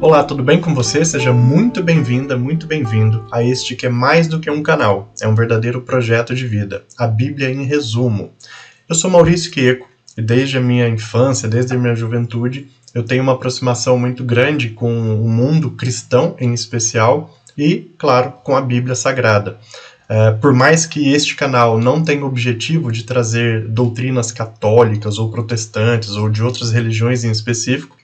Olá, tudo bem com você? Seja muito bem-vinda, muito bem-vindo a este que é mais do que um canal, é um verdadeiro projeto de vida, a Bíblia em resumo. Eu sou Maurício Queco e desde a minha infância, desde a minha juventude, eu tenho uma aproximação muito grande com o mundo cristão em especial e, claro, com a Bíblia Sagrada. Por mais que este canal não tenha o objetivo de trazer doutrinas católicas ou protestantes ou de outras religiões em específico,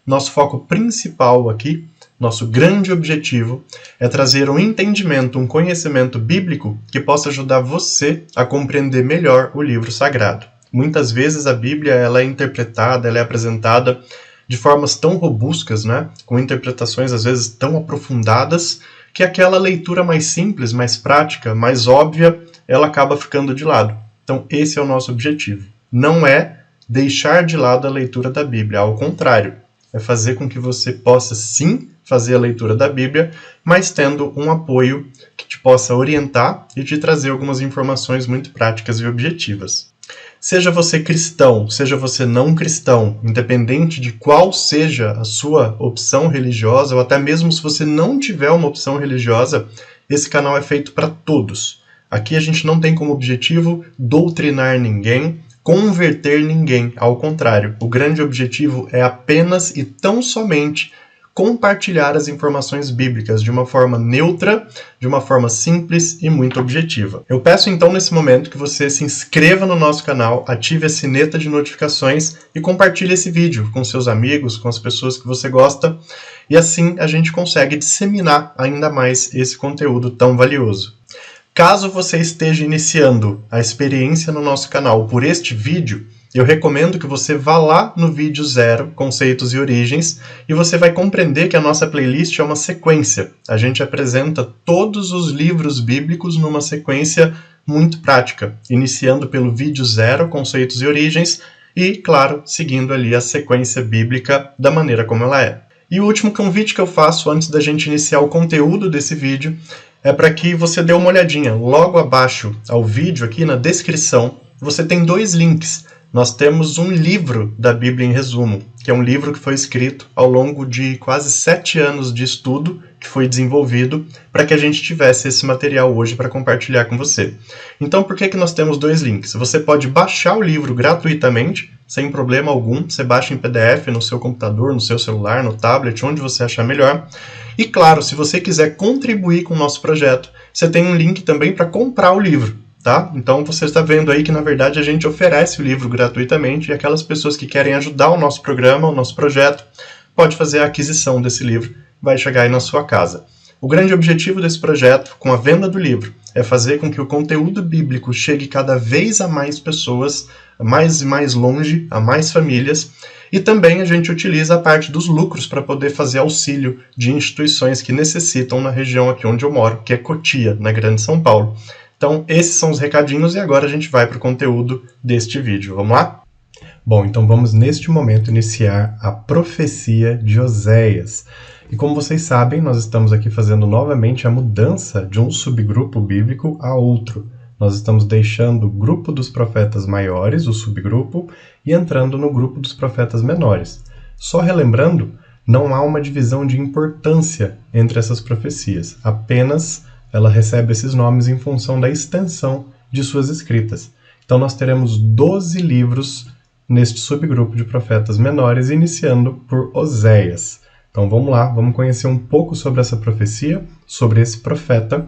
nosso foco principal aqui, nosso grande objetivo, é trazer um entendimento, um conhecimento bíblico que possa ajudar você a compreender melhor o livro sagrado. Muitas vezes a Bíblia ela é interpretada, ela é apresentada de formas tão robustas, com interpretações às vezes tão aprofundadas, que aquela leitura mais simples, mais prática, mais óbvia, ela acaba ficando de lado. Então esse é o nosso objetivo. Não é deixar de lado a leitura da Bíblia, ao contrário. É fazer com que você possa sim fazer a leitura da Bíblia, mas tendo um apoio que te possa orientar e te trazer algumas informações muito práticas e objetivas. Seja você cristão, seja você não cristão, independente de qual seja a sua opção religiosa, ou até mesmo se você não tiver uma opção religiosa, esse canal é feito para todos. Aqui a gente não tem como objetivo doutrinar ninguém, converter ninguém, ao contrário. O grande objetivo é apenas e tão somente compartilhar as informações bíblicas de uma forma neutra, de uma forma simples e muito objetiva. Eu peço então nesse momento que você se inscreva no nosso canal, ative a sineta de notificações e compartilhe esse vídeo com seus amigos, com as pessoas que você gosta, e assim a gente consegue disseminar ainda mais esse conteúdo tão valioso. Caso você esteja iniciando a experiência no nosso canal por este vídeo, eu recomendo que você vá lá no vídeo 0, Conceitos e Origens, e você vai compreender que a nossa playlist é uma sequência. A gente apresenta todos os livros bíblicos numa sequência muito prática, iniciando pelo vídeo 0, Conceitos e Origens, e, claro, seguindo ali a sequência bíblica da maneira como ela é. E o último convite que eu faço antes da gente iniciar o conteúdo desse vídeo é para que você dê uma olhadinha. Logo abaixo ao vídeo, aqui na descrição, você tem 2 links. Nós temos um livro da Bíblia em resumo, que é um livro que foi escrito ao longo de quase 7 anos de estudo, que foi desenvolvido para que a gente tivesse esse material hoje para compartilhar com você. Então, por que nós temos 2 links? Você pode baixar o livro gratuitamente, sem problema algum. Você baixa em PDF no seu computador, no seu celular, no tablet, onde você achar melhor. E claro, se você quiser contribuir com o nosso projeto, você tem um link também para comprar o livro. Tá? Então você está vendo aí que na verdade a gente oferece o livro gratuitamente e aquelas pessoas que querem ajudar o nosso programa, o nosso projeto, pode fazer a aquisição desse livro, vai chegar aí na sua casa. O grande objetivo desse projeto, com a venda do livro, é fazer com que o conteúdo bíblico chegue cada vez a mais pessoas, a mais e mais longe, a mais famílias, e também a gente utiliza a parte dos lucros para poder fazer auxílio de instituições que necessitam na região aqui onde eu moro, que é Cotia, na Grande São Paulo. Então, esses são os recadinhos e agora a gente vai para o conteúdo deste vídeo. Vamos lá? Bom, então vamos neste momento iniciar a profecia de Oséias. E como vocês sabem, nós estamos aqui fazendo novamente a mudança de um subgrupo bíblico a outro. Nós estamos deixando o grupo dos profetas maiores, o subgrupo, e entrando no grupo dos profetas menores. Só relembrando, não há uma divisão de importância entre essas profecias, apenas ela recebe esses nomes em função da extensão de suas escritas. Então nós teremos 12 livros neste subgrupo de profetas menores, iniciando por Oséias. Então vamos lá, vamos conhecer um pouco sobre essa profecia, sobre esse profeta,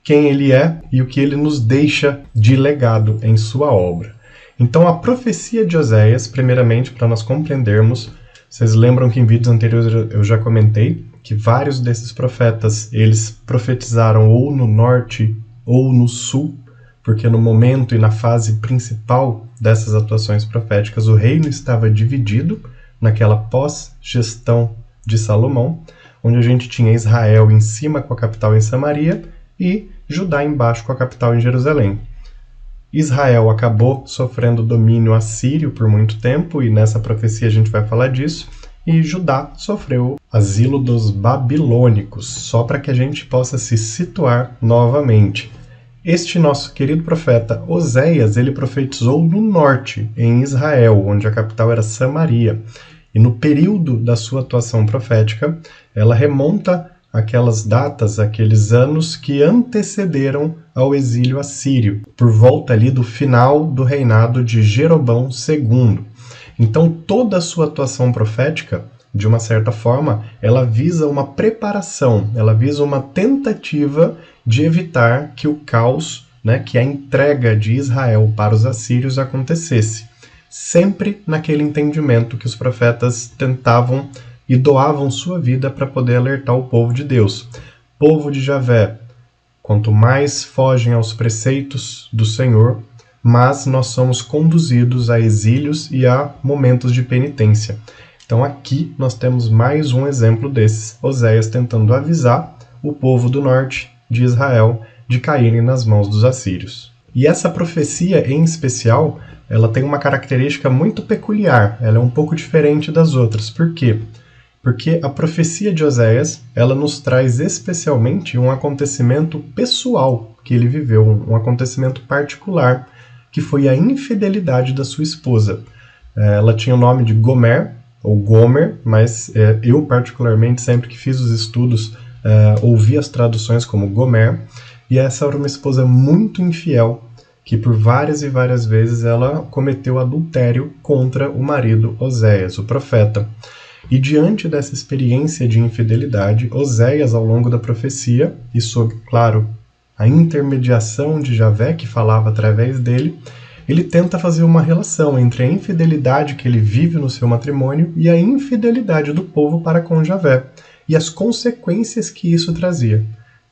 quem ele é e o que ele nos deixa de legado em sua obra. Então a profecia de Oséias, primeiramente, para nós compreendermos, vocês lembram que em vídeos anteriores eu já comentei que vários desses profetas, eles profetizaram ou no norte ou no sul, porque no momento e na fase principal dessas atuações proféticas, o reino estava dividido naquela pós-gestão de Salomão, onde a gente tinha Israel em cima com a capital em Samaria e Judá embaixo com a capital em Jerusalém. Israel acabou sofrendo domínio assírio por muito tempo, e nessa profecia a gente vai falar disso, e Judá sofreu asilo dos babilônicos, só para que a gente possa se situar novamente. Este nosso querido profeta Oséias, ele profetizou no norte, em Israel, onde a capital era Samaria. E no período da sua atuação profética, ela remonta aquelas datas, aqueles anos que antecederam ao exílio assírio, por volta ali do final do reinado de Jeroboão II. Então toda a sua atuação profética, de uma certa forma, ela visa uma preparação, ela visa uma tentativa de evitar que o caos, que a entrega de Israel para os assírios acontecesse. Sempre naquele entendimento que os profetas tentavam e doavam sua vida para poder alertar o povo de Deus. Povo de Javé, quanto mais fogem aos preceitos do Senhor, mais nós somos conduzidos a exílios e a momentos de penitência. Então aqui nós temos mais um exemplo desses, Oséias tentando avisar o povo do norte de Israel de caírem nas mãos dos assírios. E essa profecia em especial, ela tem uma característica muito peculiar, ela é um pouco diferente das outras. Por quê? Porque a profecia de Oséias, ela nos traz especialmente um acontecimento pessoal que ele viveu, um acontecimento particular, que foi a infidelidade da sua esposa. Ela tinha o nome de Gomer, ou Gomer, mas eu particularmente, sempre que fiz os estudos, ouvi as traduções como Gomer, e essa era uma esposa muito infiel, que por várias e várias vezes ela cometeu adultério contra o marido Oséias, o profeta. E diante dessa experiência de infidelidade, Oséias, ao longo da profecia, e sob, claro, a intermediação de Javé, que falava através dele, ele tenta fazer uma relação entre a infidelidade que ele vive no seu matrimônio e a infidelidade do povo para com Javé, e as consequências que isso trazia.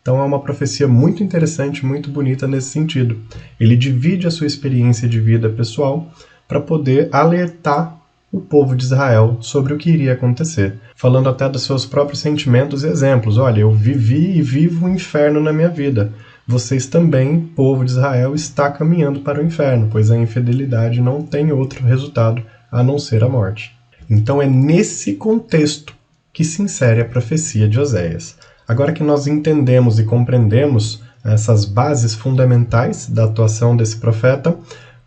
Então é uma profecia muito interessante, muito bonita nesse sentido. Ele divide a sua experiência de vida pessoal para poder alertar o povo de Israel sobre o que iria acontecer, falando até dos seus próprios sentimentos e exemplos. Olha, eu vivi e vivo um inferno na minha vida. Vocês também, povo de Israel, está caminhando para o inferno, pois a infidelidade não tem outro resultado a não ser a morte. Então é nesse contexto que se insere a profecia de Oséias. Agora que nós entendemos e compreendemos essas bases fundamentais da atuação desse profeta,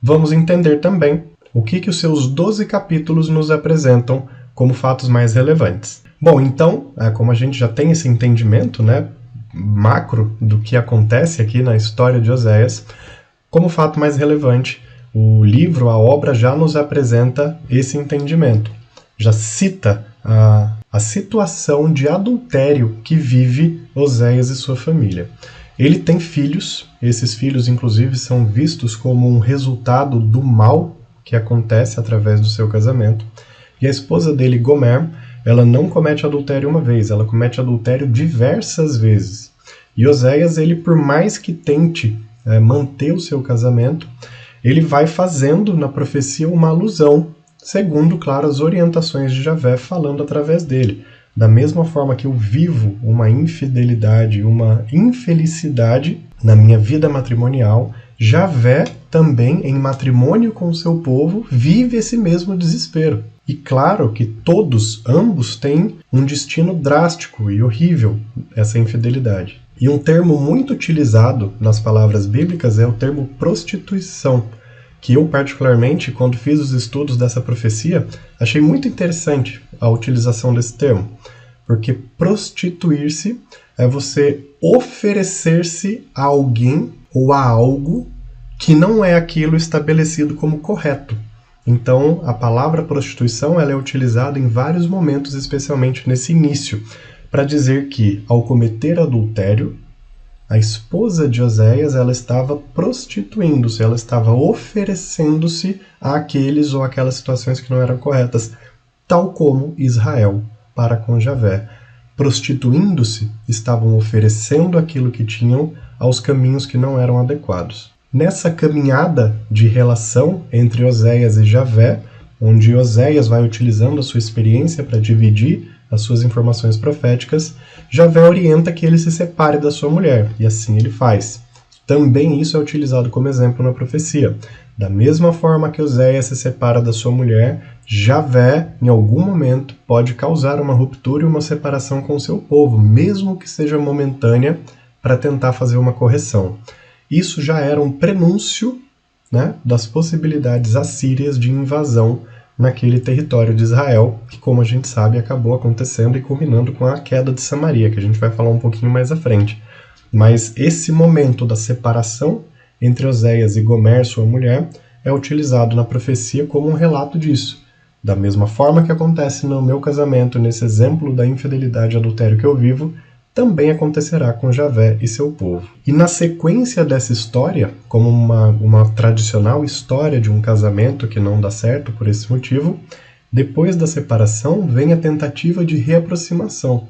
vamos entender também o que os seus 12 capítulos nos apresentam como fatos mais relevantes. Bom, então, como a gente já tem esse entendimento, macro do que acontece aqui na história de Oséias, como fato mais relevante, o livro, a obra já nos apresenta esse entendimento. Já cita a situação de adultério que vive Oséias e sua família. Ele tem filhos, esses filhos inclusive são vistos como um resultado do mal que acontece através do seu casamento. E a esposa dele, Gomer, ela não comete adultério uma vez, ela comete adultério diversas vezes. E Oséias, ele, por mais que tente manter o seu casamento, ele vai fazendo na profecia uma alusão, segundo, claro, as orientações de Javé, falando através dele. Da mesma forma que eu vivo uma infidelidade, uma infelicidade na minha vida matrimonial, Javé também, em matrimônio com o seu povo, vive esse mesmo desespero. E claro que ambos têm um destino drástico e horrível, essa infidelidade. E um termo muito utilizado nas palavras bíblicas é o termo prostituição, que eu particularmente, quando fiz os estudos dessa profecia, achei muito interessante a utilização desse termo, porque prostituir-se é você oferecer-se a alguém ou a algo que não é aquilo estabelecido como correto. Então, a palavra prostituição ela é utilizada em vários momentos, especialmente nesse início, para dizer que, ao cometer adultério, a esposa de Oséias ela estava prostituindo-se, ela estava oferecendo-se àqueles ou aquelas situações que não eram corretas, tal como Israel para com Javé. Prostituindo-se, estavam oferecendo aquilo que tinham aos caminhos que não eram adequados. Nessa caminhada de relação entre Oséias e Javé, onde Oséias vai utilizando a sua experiência para dividir as suas informações proféticas, Javé orienta que ele se separe da sua mulher, e assim ele faz. Também isso é utilizado como exemplo na profecia. Da mesma forma que Oséias se separa da sua mulher, Javé, em algum momento, pode causar uma ruptura e uma separação com o seu povo, mesmo que seja momentânea, para tentar fazer uma correção. Isso já era um prenúncio das possibilidades assírias de invasão naquele território de Israel, que, como a gente sabe, acabou acontecendo e culminando com a queda de Samaria, que a gente vai falar um pouquinho mais à frente. Mas esse momento da separação entre Oséias e Gomer, sua mulher, é utilizado na profecia como um relato disso. Da mesma forma que acontece no meu casamento, nesse exemplo da infidelidade e adultério que eu vivo, também acontecerá com Javé e seu povo. E na sequência dessa história, como uma tradicional história de um casamento que não dá certo por esse motivo, depois da separação vem a tentativa de reaproximação.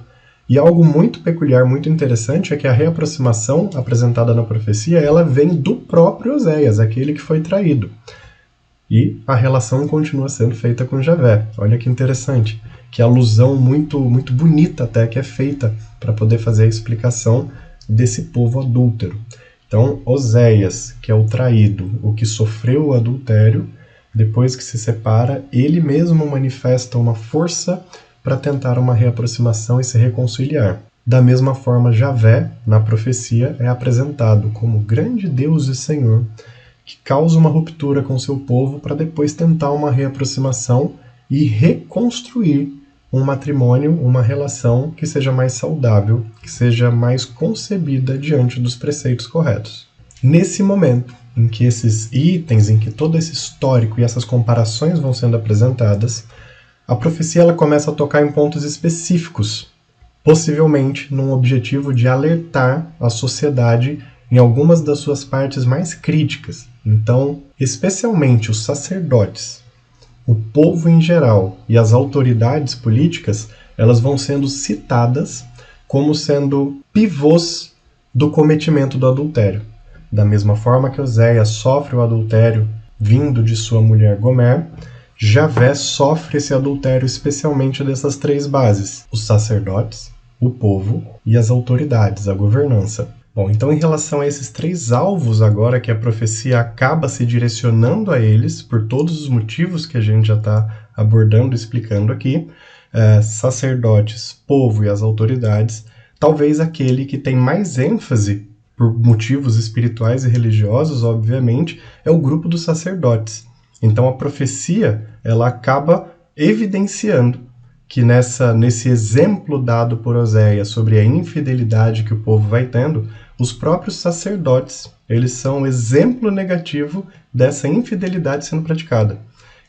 E algo muito peculiar, muito interessante, é que a reaproximação apresentada na profecia, ela vem do próprio Oséias, aquele que foi traído. E a relação continua sendo feita com Javé. Olha que interessante, que alusão muito, muito bonita até que é feita para poder fazer a explicação desse povo adúltero. Então, Oséias, que é o traído, o que sofreu o adultério, depois que se separa, ele mesmo manifesta uma força para tentar uma reaproximação e se reconciliar. Da mesma forma, Javé, na profecia, é apresentado como grande Deus e Senhor, que causa uma ruptura com seu povo para depois tentar uma reaproximação e reconstruir um matrimônio, uma relação que seja mais saudável, que seja mais concebida diante dos preceitos corretos. Nesse momento em que esses itens, em que todo esse histórico e essas comparações vão sendo apresentadas, a profecia ela começa a tocar em pontos específicos, possivelmente num objetivo de alertar a sociedade em algumas das suas partes mais críticas. Então, especialmente os sacerdotes, o povo em geral e as autoridades políticas, elas vão sendo citadas como sendo pivôs do cometimento do adultério. Da mesma forma que Oséias sofre o adultério vindo de sua mulher Gomer, Javé sofre esse adultério especialmente dessas três bases: os sacerdotes, o povo e as autoridades, a governança. Bom, então em relação a esses três alvos agora que a profecia acaba se direcionando a eles, por todos os motivos que a gente já está abordando e explicando aqui, sacerdotes, povo e as autoridades, talvez aquele que tem mais ênfase, por motivos espirituais e religiosos, obviamente, é o grupo dos sacerdotes. Então a profecia ela acaba evidenciando que nesse exemplo dado por Oséias sobre a infidelidade que o povo vai tendo, os próprios sacerdotes, eles são um exemplo negativo dessa infidelidade sendo praticada.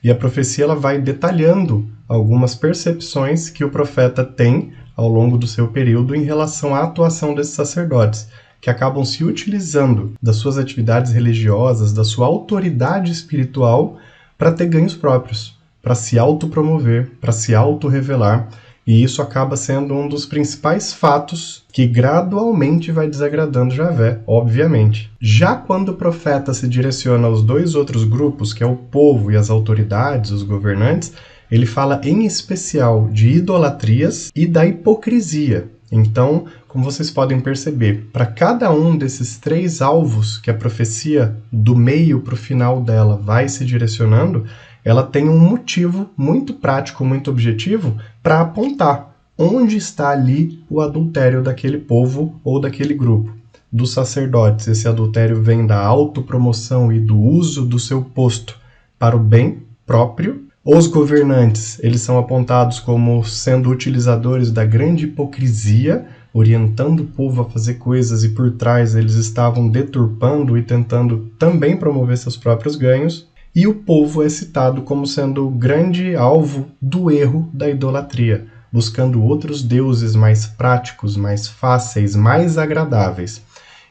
E a profecia ela vai detalhando algumas percepções que o profeta tem ao longo do seu período em relação à atuação desses sacerdotes, que acabam se utilizando das suas atividades religiosas, da sua autoridade espiritual, para ter ganhos próprios, para se autopromover, para se autorrevelar, e isso acaba sendo um dos principais fatos que gradualmente vai desagradando Javé, obviamente. Já quando o profeta se direciona aos dois outros grupos, que é o povo e as autoridades, os governantes, ele fala em especial de idolatrias e da hipocrisia. Então, como vocês podem perceber, para cada um desses três alvos que a profecia do meio para o final dela vai se direcionando, ela tem um motivo muito prático, muito objetivo para apontar onde está ali o adultério daquele povo ou daquele grupo. Dos sacerdotes, esse adultério vem da autopromoção e do uso do seu posto para o bem próprio. Os governantes, eles são apontados como sendo utilizadores da grande hipocrisia, orientando o povo a fazer coisas e por trás eles estavam deturpando e tentando também promover seus próprios ganhos. E o povo é citado como sendo o grande alvo do erro da idolatria, buscando outros deuses mais práticos, mais fáceis, mais agradáveis.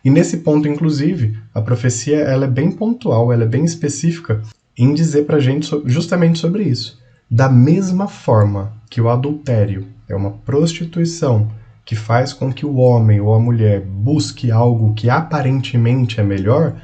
E nesse ponto, inclusive, a profecia ela é bem pontual, ela é bem específica em dizer para a gente justamente sobre isso. Da mesma forma que o adultério é uma prostituição que faz com que o homem ou a mulher busque algo que aparentemente é melhor,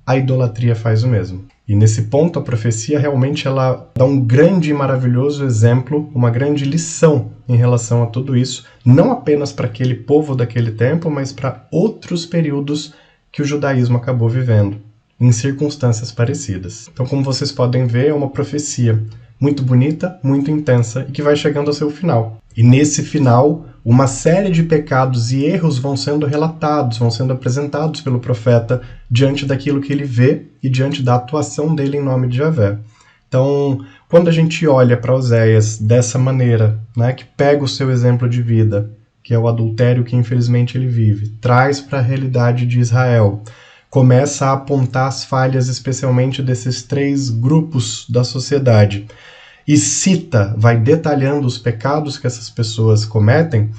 a idolatria faz o mesmo. E nesse ponto a profecia realmente ela dá um grande e maravilhoso exemplo, uma grande lição em relação a tudo isso, não apenas para aquele povo daquele tempo, mas para outros períodos que o judaísmo acabou vivendo, em circunstâncias parecidas. Então, como vocês podem ver, é uma profecia muito bonita, muito intensa e que vai chegando ao seu final. E nesse final, uma série de pecados e erros vão sendo relatados, vão sendo apresentados pelo profeta diante daquilo que ele vê e diante da atuação dele em nome de Javé. Então, quando a gente olha para Oséias dessa maneira, né, que pega o seu exemplo de vida, que é o adultério que infelizmente ele vive, traz para a realidade de Israel, começa a apontar as falhas especialmente desses 3 grupos da sociedade, e cita, vai detalhando os pecados que essas pessoas cometem,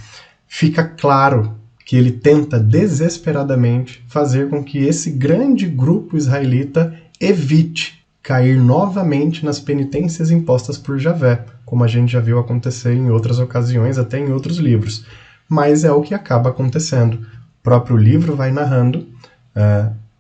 fica claro que ele tenta desesperadamente fazer com que esse grande grupo israelita evite cair novamente nas penitências impostas por Javé, como a gente já viu acontecer em outras ocasiões, até em outros livros. Mas é o que acaba acontecendo. O próprio livro vai narrando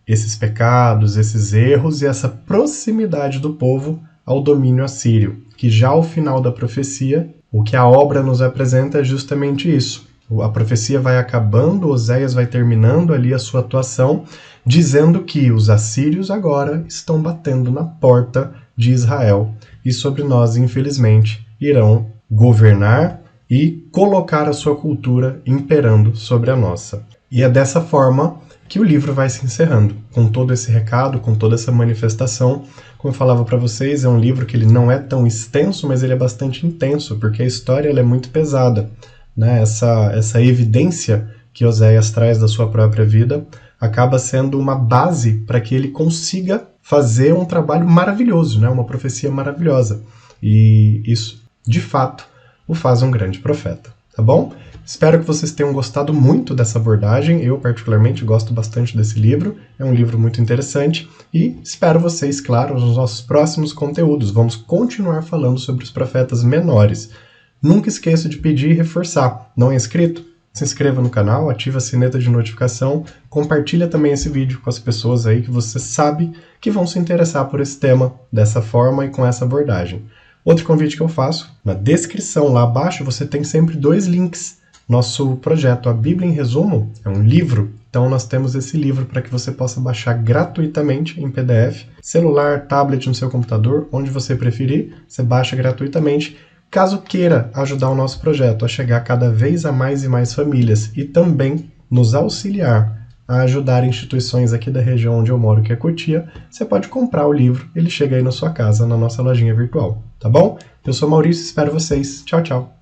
esses pecados, esses erros e essa proximidade do povo ao domínio assírio, que já ao final da profecia, o que a obra nos apresenta é justamente isso. A profecia vai acabando, Oséias vai terminando ali a sua atuação, dizendo que os assírios agora estão batendo na porta de Israel e sobre nós, infelizmente, irão governar e colocar a sua cultura imperando sobre a nossa. E é dessa forma que o livro vai se encerrando, com todo esse recado, com toda essa manifestação. Como eu falava para vocês, é um livro que ele não é tão extenso, mas ele é bastante intenso, porque a história ela é muito pesada. Né? Essa evidência que Oséias traz da sua própria vida acaba sendo uma base para que ele consiga fazer um trabalho maravilhoso, né? Uma profecia maravilhosa. E isso, de fato, o faz um grande profeta. Tá bom? Espero que vocês tenham gostado muito dessa abordagem. Eu, particularmente, gosto bastante desse livro. É um livro muito interessante. E espero vocês, claro, nos nossos próximos conteúdos. Vamos continuar falando sobre os profetas menores. Nunca esqueça de pedir e reforçar. Não é inscrito? Se inscreva no canal, ative a sineta de notificação, compartilha também esse vídeo com as pessoas aí que você sabe que vão se interessar por esse tema dessa forma e com essa abordagem. Outro convite que eu faço, na descrição lá abaixo você tem sempre 2 links. Nosso projeto, a Bíblia em Resumo, é um livro, então nós temos esse livro para que você possa baixar gratuitamente em PDF, celular, tablet no seu computador, onde você preferir, você baixa gratuitamente. Caso queira ajudar o nosso projeto a chegar cada vez a mais e mais famílias e também nos auxiliar a ajudar instituições aqui da região onde eu moro, que é Cotia, você pode comprar o livro, ele chega aí na sua casa, na nossa lojinha virtual, tá bom? Eu sou Maurício, espero vocês. Tchau, tchau!